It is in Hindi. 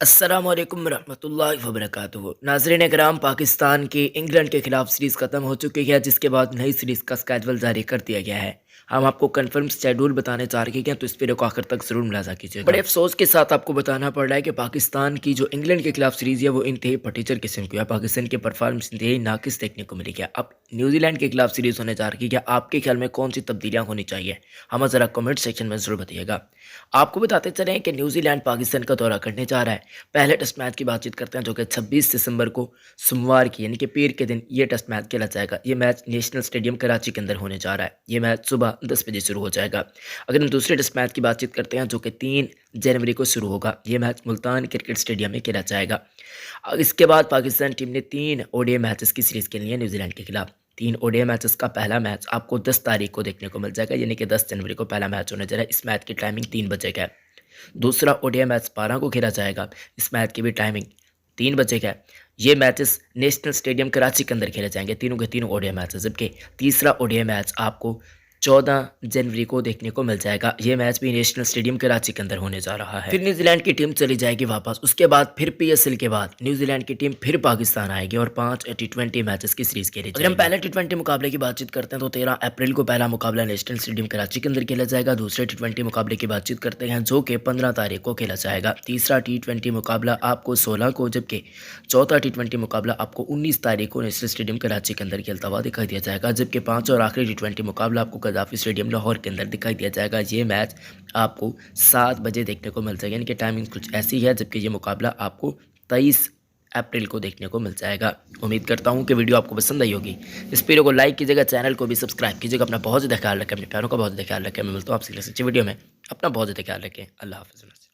अस्सलामुअलैकुम रहमतुल्लाहि वबरकातुहू। नाज़रीन कराम, पाकिस्तान की इंग्लैंड के खिलाफ सीरीज़ ख़त्म हो चुकी है, जिसके बाद नई सीरीज़ का स्केड्यूल जारी कर दिया गया है। हम आपको कंफर्म शेड्यूल बताने जा रहे हैं, तो इस वीडियो को आखिर तक ज़रूर मुलाज़ा कीजिएगा। बड़े अफसोस के साथ आपको बताना पड़ रहा है कि पाकिस्तान की जो इंग्लैंड के खिलाफ सीरीज़ है वो इंतहाई फटीचर किस्म की है। पाकिस्तान की परफॉर्मेंस इंतहाई नाकिस देखने को मिली है। अब न्यूजीलैंड के खिलाफ सीरीज़ होने जा रही है, आपके ख्याल में कौन सी तब्दीलियाँ होनी चाहिए? हमें ज़रा कमेंट सेक्शन में ज़रूर बताइएगा। आपको बताते चलें कि न्यूजीलैंड पाकिस्तान का दौरा करने जा रहा है। पहले टेस्ट मैच की बातचीत करते हैं, जो कि 26 दिसंबर को सोमवार की यानी कि पीर के दिन ये टेस्ट मैच खेला जाएगा। ये मैच नेशनल स्टेडियम कराची के अंदर होने जा रहा है। ये मैच सुबह 10 बजे शुरू हो जाएगा। अगर हम दूसरे टेस्ट मैच की बातचीत करते हैं, जो कि 3 जनवरी को शुरू होगा, ये मैच मुल्तान क्रिकेट स्टेडियम में खेला जाएगा। इसके बाद पाकिस्तान टीम ने 3 ओडीआई मैचेस की सीरीज़ खेलनी है न्यूजीलैंड के खिलाफ। 3 ओडीआई मैचेस का पहला मैच आपको 10 तारीख को देखने को मिल जाएगा, यानी कि 10 जनवरी को पहला मैच होने जा रहा है। इस मैच की टाइमिंग 3 बजे का है। दूसरा ओडीआई मैच 12 को खेला जाएगा। इस मैच की भी टाइमिंग 3 बजे का है। ये मैचेस नेशनल स्टेडियम कराची के अंदर खेले जाएंगे, तीनों के तीनों ओडीआई मैचेस। जबकि तीसरा ओडीआई मैच आपको 14 जनवरी को देखने को मिल जाएगा। ये मैच भी नेशनल स्टेडियम कराची के अंदर होने जा रहा है। फिर न्यूजीलैंड की टीम चली जाएगी वापस। उसके बाद फिर पीएसएल के बाद न्यूजीलैंड की टीम फिर पाकिस्तान आएगी और 5 टी20 मैचेस की सीरीज खेली जाएगी। अगर हम पहले टी20 मुकाबले की बातचीत करते हैं, तो 13 अप्रैल को पहला मुकाबला नेशनल स्टेडियम कराची के अंदर खेला जाएगा। दूसरे टी20 मुकाबले की बातचीत करते हैं, जो कि 15 तारीख को खेला जाएगा। तीसरा टी20 मुकाबला आपको 16 को, जबकि चौथा टी20 मुकाबला आपको 19 तारीख को नेशनल स्टेडियम कराची के अंदर खेलता हुआ दिखाई दिया जाएगा। जबकि 5 और आखिरी टी20 मुकाबला आपको गद्दाफी स्टेडियम लाहौर के अंदर दिखाई दिया जाएगा। ये मैच आपको 7 बजे देखने को मिल जाएगा, यानी कि टाइमिंग कुछ ऐसी है। जबकि ये मुकाबला आपको 23 अप्रैल को देखने को मिल जाएगा। उम्मीद करता हूँ कि वीडियो आपको पसंद आई होगी। इस वीडियो को लाइक कीजिएगा, चैनल को भी सब्सक्राइब कीजिएगा। अपना बहुत ज़्यादा ख्याल रखें, अपने प्यारों का बहुत ज़्यादा ख्याल रखें। मैं मिलता हूँ आपसे किसी अच्छी वीडियो में। अपना बहुत ज़्यादा ख्याल रखें। अल्लाह हाफ़िज़।